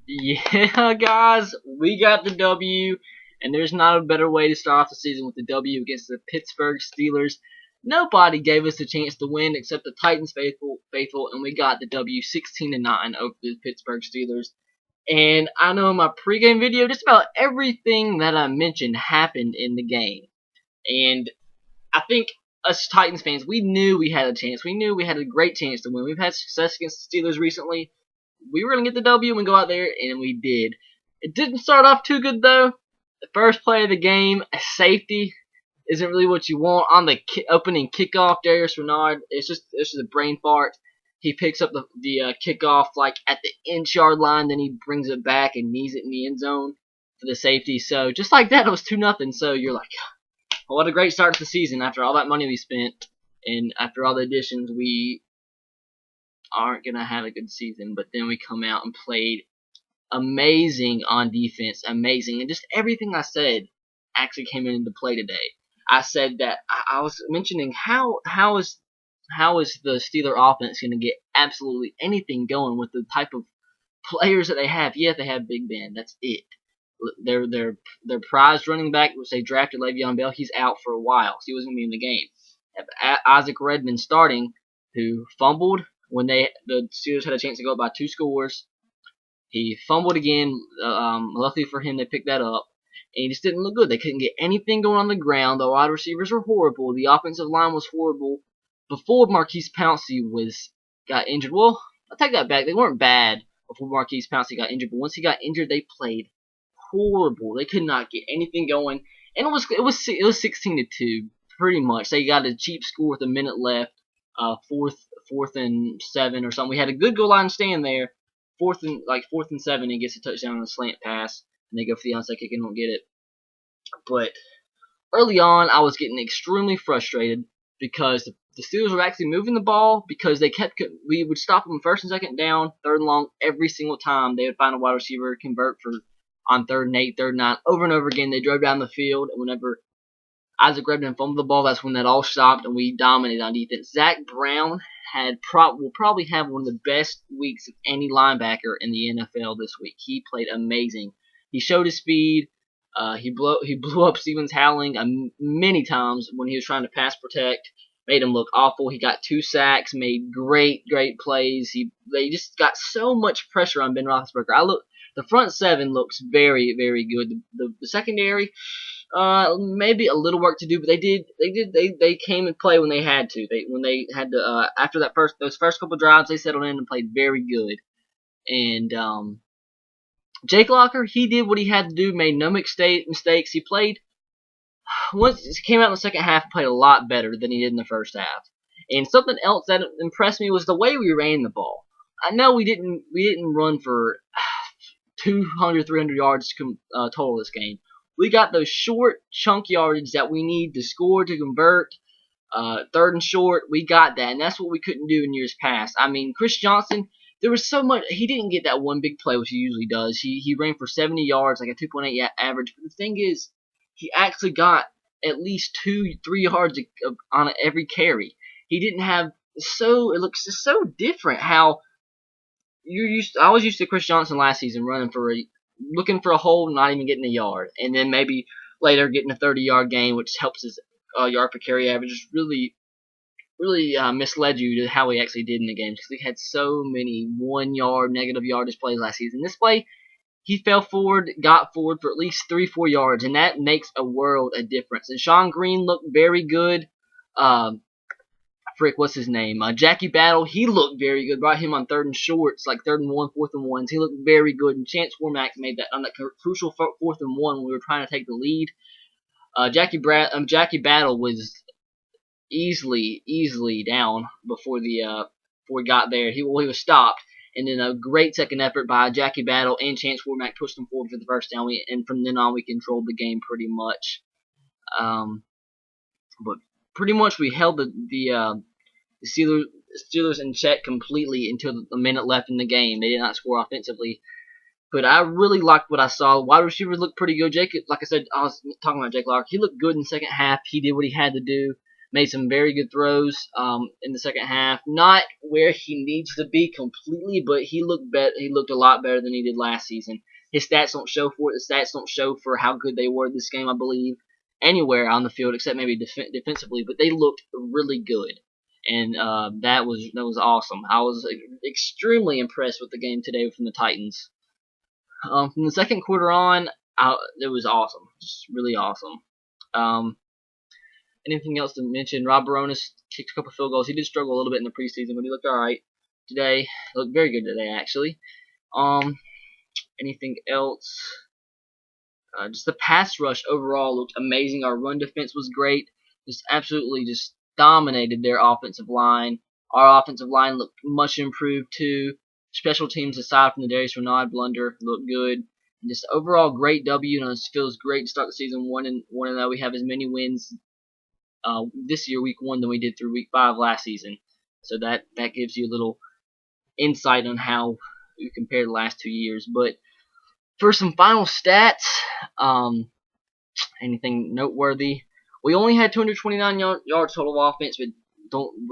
Yeah, guys, we got the W, and there's not a better way to start off the season with the W against the Pittsburgh Steelers. Nobody gave us a chance to win except the Titans faithful, and we got the W 16-9 over the Pittsburgh Steelers. And I know in my pregame video, just about everything that I mentioned happened in the game. And I think us Titans fans, we knew we had a chance. We knew we had a great chance to win. We've had success against the Steelers recently. We were going to get the W and go out there, and we did. It didn't start off too good, though. The first play of the game, a safety, isn't really what you want. On the opening kickoff, Darius Renard, it's just a brain fart. He picks up the kickoff like at the inch-yard line, then he brings it back and knees it in the end zone for the safety. So just like that, it was 2-0. So you're like, well, what a great start to the season after all that money we spent and after all the additions. We aren't going to have a good season, but then we come out and played amazing on defense, amazing. And just everything I said actually came into play today. I said that I was mentioning how is the Steeler offense going to get absolutely anything going with the type of players that they have. Yeah, they have Big Ben. That's it. Their prized running back, which they drafted Le'Veon Bell, he's out for a while, so he wasn't going to be in the game. Have Isaac Redman starting, who fumbled when the Steelers had a chance to go up by 2 scores. He fumbled again. Luckily for him, they picked that up. And he just didn't look good. They couldn't get anything going on the ground. The wide receivers were horrible. The offensive line was horrible. Before Marquise Pouncey got injured, well, I'll take that back. They weren't bad before Marquise Pouncey got injured, but once he got injured, they played horrible. They could not get anything going, and it was 16-2 pretty much. They got a cheap score with a minute left, fourth and 7 or something. We had a good goal line stand there, fourth and 7. He gets a touchdown on a slant pass, and they go for the onside kick and don't get it. But early on, I was getting extremely frustrated because the Steelers were actually moving the ball because we would stop them first and second down, third and long every single time. They would find a wide receiver, convert on 3rd and 8, 3rd and 9, over and over again. They drove down the field, and whenever Isaac Redman fumbled the ball, that's when that all stopped, and we dominated on defense. Zach Brown will probably have one of the best weeks of any linebacker in the NFL this week. He played amazing. He showed his speed. He blew up Stevens Howling many times when he was trying to pass protect. Made him look awful. He got 2 sacks. Made great plays. They just got so much pressure on Ben Roethlisberger. The front 7 looks very good. The secondary, maybe a little work to do, but they came and played when they had to. After those first couple drives, they settled in and played very good. And Jake Locker, he did what he had to do, made no mistakes. He played once he came out in the second half, played a lot better than he did in the first half. And something else that impressed me was the way we ran the ball. I know we didn't run for 200, 300 yards total this game. We got those short chunk yardage that we need to score, to convert. 3rd and short, we got that, and that's what we couldn't do in years past. I mean, Chris Johnson, there was so much. He didn't get that one big play, which he usually does. He ran for 70 yards, like a 2.8 average. But the thing is, he actually got at least 2-3 yards on every carry. He didn't have it looks just so different how I was used to Chris Johnson last season looking for a hole, not even getting a yard, and then maybe later getting a 30-yard gain, which helps his yard per carry average. Just really misled you to how he actually did in the games, because he had so many 1-yard negative yardage plays last season. This play, he fell forward, got forward for at least 3-4 yards, and that makes a world of difference. And Sean Green looked very good. What's his name? Jackie Battle, he looked very good. Brought him on 3rd and shorts, like 3rd and 1, 4th and 1s. He looked very good. And Chance Warmack made that on that crucial 4th and 1 when we were trying to take the lead. Jackie Battle was easily down before he got there. He was stopped, and then a great second effort by Jackie Battle and Chance Warmack pushed him forward for the first down. And from then on, we controlled the game pretty much. But pretty much we held the Steelers in check completely until the minute left in the game. They did not score offensively. But I really liked what I saw. Wide receivers looked pretty good. Like I said, I was talking about Jake Locker. He looked good in the second half. He did what he had to do. Made some very good throws in the second half. Not where he needs to be completely, but he looked He looked a lot better than he did last season. His stats don't show for it. The stats don't show for how good they were this game, I believe, anywhere on the field except maybe defensively. But they looked really good, and that was awesome. I was extremely impressed with the game today from the Titans. From the second quarter on, it was awesome, just really awesome. Anything else to mention? Rob Baronis kicked a couple field goals. He did struggle a little bit in the preseason, but he looked all right today. He looked very good today, actually. Anything else? Just the pass rush overall looked amazing. Our run defense was great. Just absolutely just dominated their offensive line. Our offensive line looked much improved too. Special teams, aside from the Darius Renard blunder, looked good. And just overall great W. And it feels great to start the season 1-0. We have as many wins this year, week 1, than we did through week 5 last season. So that gives you a little insight on how we compare the last 2 years. But for some final stats, anything noteworthy? We only had 229 yards total of offense, but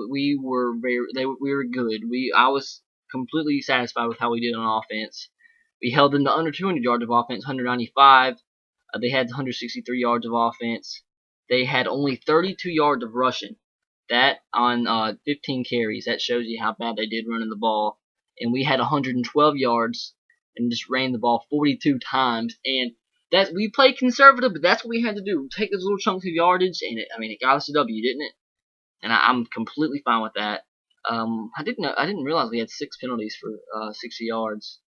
we were good. I was completely satisfied with how we did on offense. We held them to under 200 yards of offense, 195. They had 163 yards of offense. They had only 32 yards of rushing. That on 15 carries. That shows you how bad they did running the ball. And we had 112 yards and just ran the ball 42 times. And we played conservative, but that's what we had to do. Take those little chunks of yardage, and it got us a W, didn't it? And I'm completely fine with that. I didn't realize we had 6 penalties for 60 yards.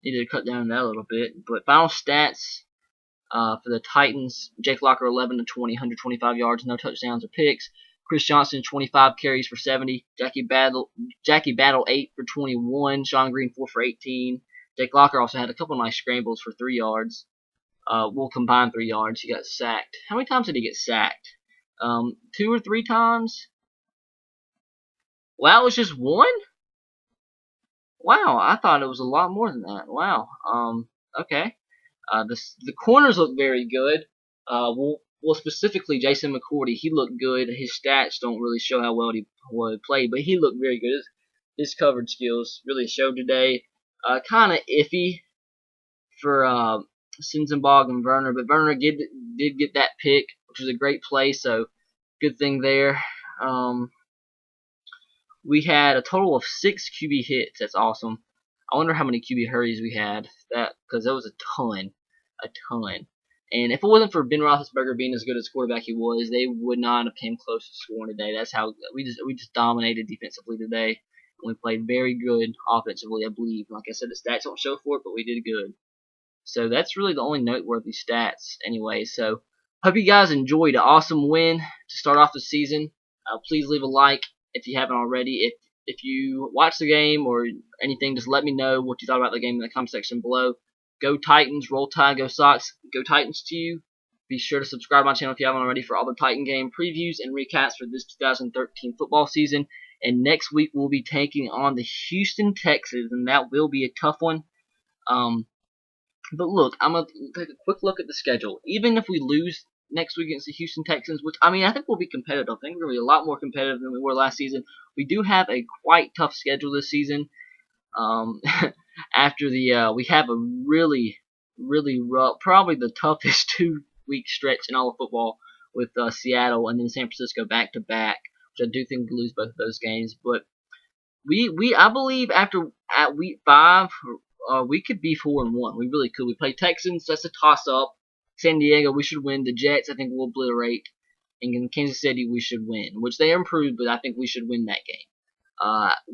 Needed to cut down on that a little bit. But final stats for the Titans: Jake Locker 11 to 20, 125 yards, no touchdowns or picks. Chris Johnson 25 carries for 70. Jackie Battle 8 for 21. Sean Green 4 for 18. Jake Locker also had a couple nice scrambles for 3 yards. We'll combine 3 yards. He got sacked. How many times did he get sacked? 2 or 3 times? Well, it was just 1? Wow, I thought it was a lot more than that. Wow. Okay. The corners look very good. Well, specifically Jason McCourty, he looked good. His stats don't really show how well he played, but he looked very good. His coverage skills really showed today. Kind of iffy for Sensenbog and Werner, but Werner did get that pick, which was a great play, so good thing there. We had a total of 6 QB hits. That's awesome. I wonder how many QB hurries we had. Because that was a ton. And if it wasn't for Ben Roethlisberger being as good as quarterback he was, they would not have came close to scoring today. That's how we just dominated defensively today. And we played very good offensively, I believe. Like I said, the stats don't show for it, but we did good. So that's really the only noteworthy stats anyway. So hope you guys enjoyed an awesome win to start off the season. Please leave a like if you haven't already. If you watch the game or anything, just let me know what you thought about the game in the comment section below. Go Titans, roll Tide, go Sox, go Titans to you. Be sure to subscribe to my channel if you haven't already for all the Titan game previews and recaps for this 2013 football season. And next week we'll be taking on the Houston Texans, and that will be a tough one. But look, I'm going to take a quick look at the schedule. Even if we lose next week against the Houston Texans, which, I think we'll be competitive. I think we're going to be a lot more competitive than we were last season. We do have a quite tough schedule this season. After we have a really rough, probably the toughest 2-week stretch in all of football with Seattle and then San Francisco back to back, which I do think we lose both of those games. But I believe at week 5, we could be 4-1. We really could. We play Texans. That's a toss up. San Diego, we should win. The Jets, I think we'll obliterate. And in Kansas City, we should win, which they improved, but I think we should win that game.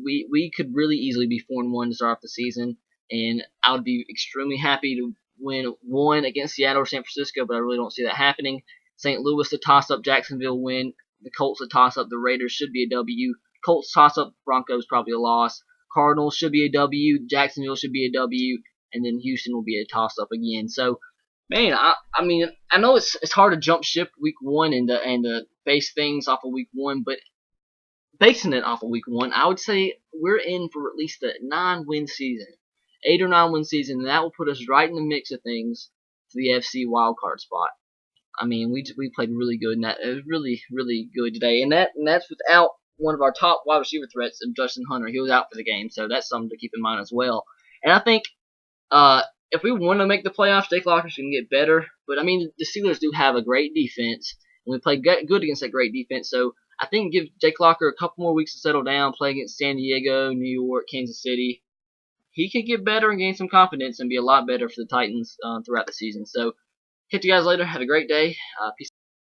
We could really easily be 4-1 to start off the season, and I would be extremely happy to win 1 against Seattle or San Francisco, but I really don't see that happening. St. Louis, the toss-up, Jacksonville win. The Colts, the toss-up, the Raiders should be a W. Colts toss-up, Broncos probably a loss. Cardinals should be a W. Jacksonville should be a W, and then Houston will be a toss-up again. So, man, I know it's hard to jump ship week 1 and base things off of week 1, but basing it off of week 1, I would say we're in for at least a 9-win season, 8 or 9-win season, and that will put us right in the mix of things for the FC wildcard spot. I mean, we played really good, and that it was really good today, and that's without one of our top wide receiver threats of Justin Hunter. He was out for the game, so that's something to keep in mind as well. And I think uh, if we want to make the playoffs, Jake Locker's going to get better. But I mean, the Steelers do have a great defense, and we played good against that great defense. So I think give Jake Locker a couple more weeks to settle down, play against San Diego, New York, Kansas City. He could get better and gain some confidence and be a lot better for the Titans throughout the season. So catch you guys later. Have a great day. Peace out.